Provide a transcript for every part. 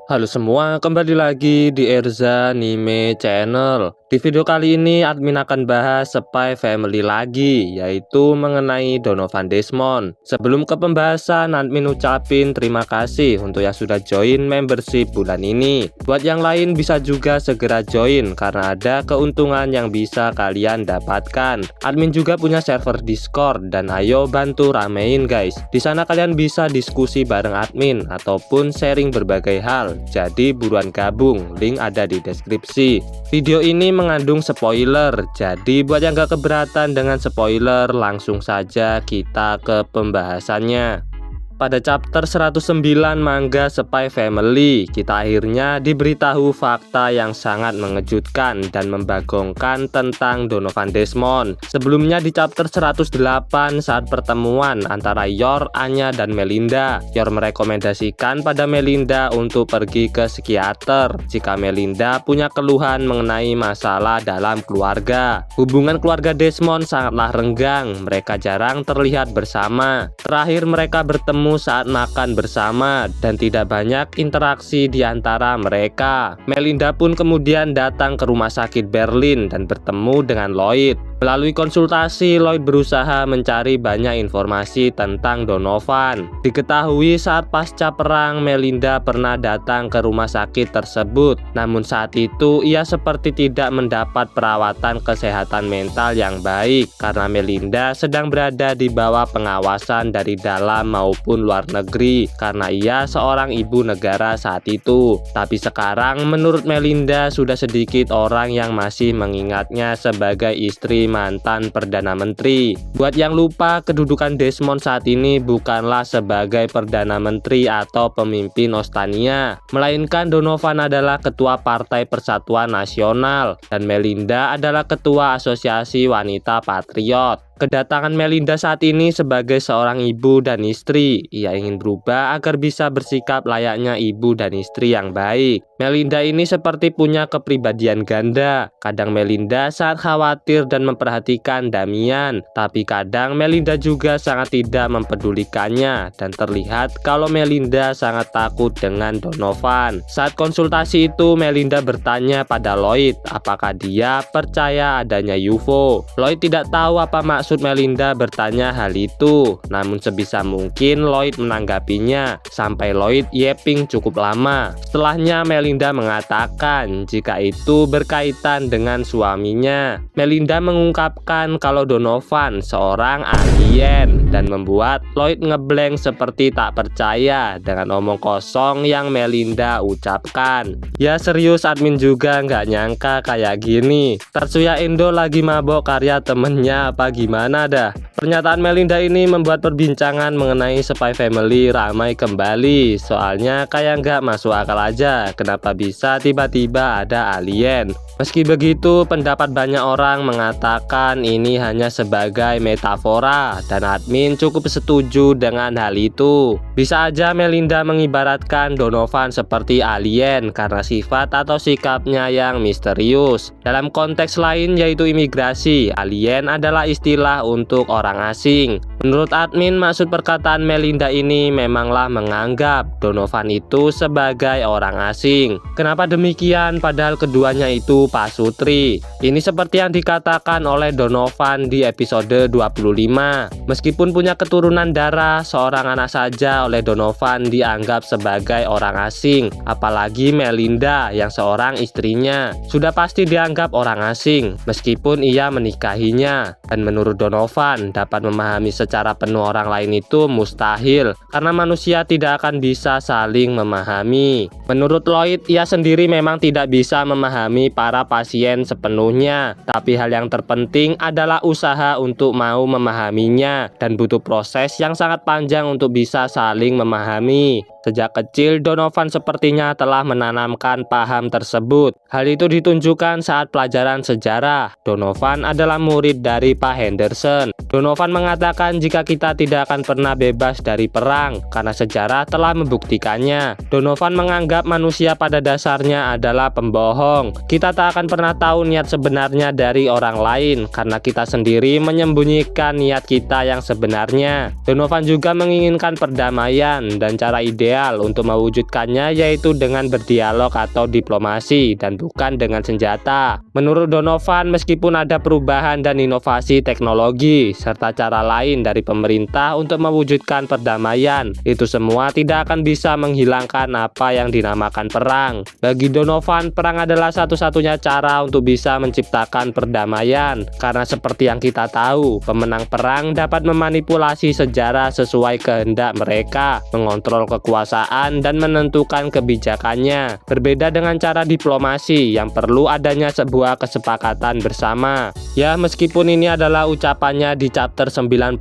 Halo semua, kembali lagi di Erza Anime Channel. Di video kali ini admin akan bahas Spy Family lagi, yaitu mengenai Donovan Desmond. Sebelum ke pembahasan, admin ucapin terima kasih untuk yang sudah join membership bulan ini. Buat yang lain bisa juga segera join karena ada keuntungan yang bisa kalian dapatkan. Admin juga punya server Discord dan ayo bantu ramein guys. Di sana kalian bisa diskusi bareng admin ataupun sharing berbagai hal. Jadi buruan gabung, link ada di deskripsi. Video ini mengandung spoiler, jadi buat yang gak keberatan dengan spoiler, langsung saja kita ke pembahasannya. Pada chapter 109 manga Spy Family, kita akhirnya diberitahu fakta yang sangat mengejutkan dan membagongkan tentang Donovan Desmond. Sebelumnya di chapter 108 saat pertemuan antara Yor, Anya, dan Melinda, Yor merekomendasikan pada Melinda untuk pergi ke psikiater jika Melinda punya keluhan mengenai masalah dalam keluarga. Hubungan keluarga Desmond sangatlah renggang, mereka jarang terlihat bersama. Terakhir mereka bertemu saat makan bersama dan tidak banyak interaksi di antara mereka. Melinda pun kemudian datang ke rumah sakit Berlin dan bertemu dengan Lloyd. Melalui konsultasi, Lloyd berusaha mencari banyak informasi tentang Donovan. Diketahui saat pasca perang, Melinda pernah datang ke rumah sakit tersebut. Namun saat itu, ia seperti tidak mendapat perawatan kesehatan mental yang baik karena Melinda sedang berada di bawah pengawasan dari dalam maupun luar negeri karena ia seorang ibu negara saat itu. Tapi sekarang, menurut Melinda, sudah sedikit orang yang masih mengingatnya sebagai istri mantan Perdana Menteri. Buat yang lupa, kedudukan Desmond saat ini bukanlah sebagai Perdana Menteri atau pemimpin Ostania, melainkan Donovan adalah Ketua Partai Persatuan Nasional dan Melinda adalah Ketua Asosiasi Wanita Patriot. Kedatangan Melinda saat ini sebagai seorang ibu dan istri. Ia ingin berubah agar bisa bersikap layaknya ibu dan istri yang baik. Melinda ini seperti punya kepribadian ganda. Kadang Melinda sangat khawatir dan memperhatikan Damian, tapi kadang Melinda juga sangat tidak mempedulikannya dan terlihat kalau Melinda sangat takut dengan Donovan. Saat konsultasi itu, Melinda bertanya pada Lloyd apakah dia percaya adanya UFO. Lloyd tidak tahu apa maksud Melinda bertanya hal itu, namun sebisa mungkin Lloyd menanggapinya sampai Lloyd yeping cukup lama. Setelahnya Melinda mengatakan jika itu berkaitan dengan suaminya. Melinda mengungkapkan kalau Donovan seorang alien dan membuat Lloyd ngeblank seperti tak percaya dengan omong kosong yang Melinda ucapkan. Ya serius, admin juga nggak nyangka kayak gini. Tatsuya Endo lagi mabok karya temennya apa gimana dah. Pernyataan Melinda ini membuat perbincangan mengenai Spy Family ramai kembali. Soalnya kayak nggak masuk akal aja kenapa bisa tiba-tiba ada alien. Meski begitu, pendapat banyak orang mengatakan ini hanya sebagai metafora dan admin cukup setuju dengan hal itu. Bisa aja Melinda mengibaratkan Donovan seperti alien karena sifat atau sikapnya yang misterius. Dalam konteks lain yaitu imigrasi, alien adalah istilah untuk orang asing. Menurut admin, maksud perkataan Melinda ini memanglah menganggap Donovan itu sebagai orang asing. Kenapa demikian padahal keduanya itu pasutri? Ini seperti yang dikatakan oleh Donovan di episode 25. Meskipun punya keturunan darah, seorang anak saja oleh Donovan dianggap sebagai orang asing. Apalagi Melinda yang seorang istrinya sudah pasti dianggap orang asing meskipun ia menikahinya. Dan menurut Donovan, dapat memahami secara penuh orang lain itu mustahil karena manusia tidak akan bisa saling memahami. Menurut Lloyd, ia sendiri memang tidak bisa memahami para pasien sepenuhnya, tapi hal yang terpenting adalah usaha untuk mau memahaminya dan butuh proses yang sangat panjang untuk bisa saling memahami. Sejak kecil, Donovan sepertinya telah menanamkan paham tersebut. Hal itu ditunjukkan saat pelajaran sejarah. Donovan adalah murid dari Pak Henderson. Donovan mengatakan jika kita tidak akan pernah bebas dari perang, karena sejarah telah membuktikannya. Donovan menganggap manusia pada dasarnya adalah pembohong. Kita tak akan pernah tahu niat sebenarnya dari orang lain, karena kita sendiri menyembunyikan niat kita yang sebenarnya. Donovan juga menginginkan perdamaian, dan cara ideal ideal untuk mewujudkannya yaitu dengan berdialog atau diplomasi dan bukan dengan senjata. Menurut Donovan, meskipun ada perubahan dan inovasi teknologi serta cara lain dari pemerintah untuk mewujudkan perdamaian, itu semua tidak akan bisa menghilangkan apa yang dinamakan perang. Bagi Donovan, perang adalah satu-satunya cara untuk bisa menciptakan perdamaian, karena seperti yang kita tahu, pemenang perang dapat memanipulasi sejarah sesuai kehendak mereka, mengontrol kekuasaan dan menentukan kebijakannya. Berbeda dengan cara diplomasi yang perlu adanya sebuah kesepakatan bersama. Ya, meskipun ini adalah ucapannya di chapter 99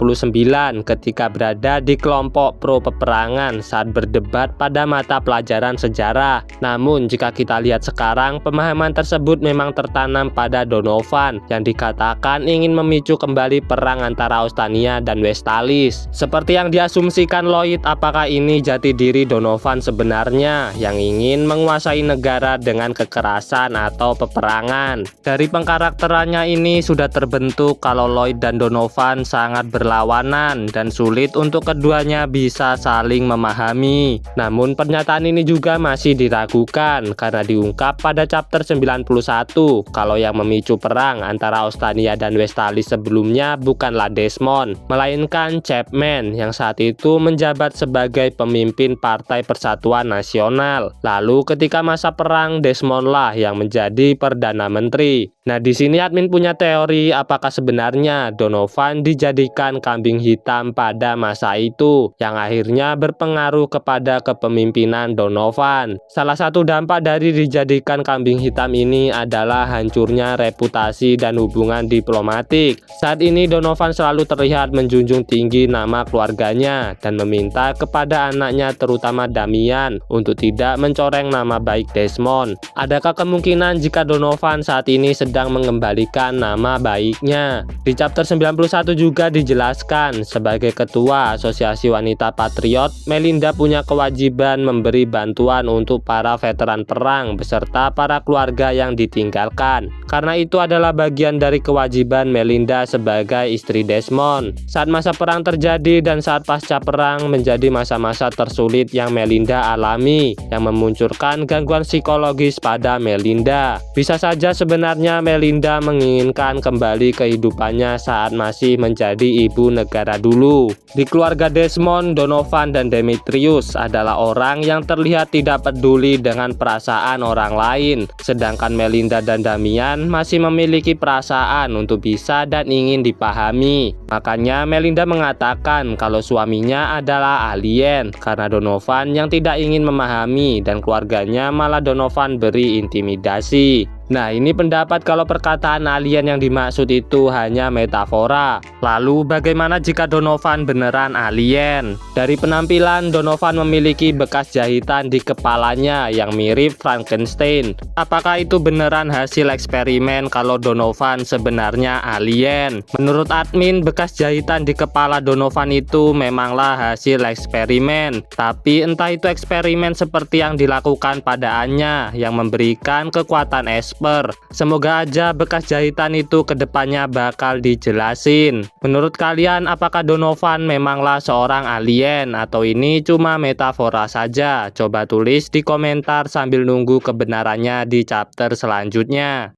ketika berada di kelompok pro peperangan saat berdebat pada mata pelajaran sejarah. Namun jika kita lihat sekarang, pemahaman tersebut memang tertanam pada Donovan yang dikatakan ingin memicu kembali perang antara Austania dan Westalis. Seperti yang diasumsikan Lloyd, apakah ini jati diri Donovan sebenarnya yang ingin menguasai negara dengan kekerasan atau peperangan? Dari pengkarakterannya ini sudah terbentuk kalau Lloyd dan Donovan sangat berlawanan dan sulit untuk keduanya bisa saling memahami. Namun pernyataan ini juga masih diragukan karena diungkap pada chapter 91 kalau yang memicu perang antara Austania dan Westalis sebelumnya bukanlah Desmond, melainkan Chapman yang saat itu menjabat sebagai pemimpin Partai Persatuan Nasional. Lalu ketika masa perang, Desmond lah yang menjadi Perdana Menteri. Nah, di sini admin punya teori apakah sebenarnya Donovan dijadikan kambing hitam pada masa itu yang akhirnya berpengaruh kepada kepemimpinan Donovan. Salah satu dampak dari dijadikan kambing hitam ini adalah hancurnya reputasi dan hubungan diplomatik. Saat ini Donovan selalu terlihat menjunjung tinggi nama keluarganya dan meminta kepada anaknya terutama Damian untuk tidak mencoreng nama baik Desmond. Adakah kemungkinan jika Donovan saat ini sedang mengembalikan nama baiknya? Di chapter 91 juga dijelaskan sebagai ketua Asosiasi Wanita Patriot, Melinda punya kewajiban memberi bantuan untuk para veteran perang beserta para keluarga yang ditinggalkan. Karena itu adalah bagian dari kewajiban Melinda sebagai istri Desmond. Saat masa perang terjadi dan saat pasca perang menjadi masa-masa tersulit yang Melinda alami, yang memunculkan gangguan psikologis pada Melinda. Bisa saja sebenarnya Melinda menginginkan kembali kehidupannya saat masih menjadi ibu negara dulu. Di keluarga Desmond, Donovan dan Demetrius adalah orang yang terlihat tidak peduli dengan perasaan orang lain, sedangkan Melinda dan Damian masih memiliki perasaan untuk bisa dan ingin dipahami. Makanya Melinda mengatakan kalau suaminya adalah alien karena Donovan yang tidak ingin memahami dan keluarganya malah Donovan beri intimidasi. Nah, ini pendapat kalau perkataan alien yang dimaksud itu hanya metafora. Lalu bagaimana jika Donovan beneran alien? Dari penampilan, Donovan memiliki bekas jahitan di kepalanya yang mirip Frankenstein. Apakah itu beneran hasil eksperimen kalau Donovan sebenarnya alien? Menurut admin, bekas jahitan di kepala Donovan itu memanglah hasil eksperimen. Tapi entah itu eksperimen seperti yang dilakukan pada Anya yang memberikan kekuatan esper. Semoga aja bekas jahitan itu kedepannya bakal dijelasin. Menurut kalian, apakah Donovan memanglah seorang alien atau ini cuma metafora saja? Coba tulis di komentar sambil nunggu kebenarannya di chapter selanjutnya.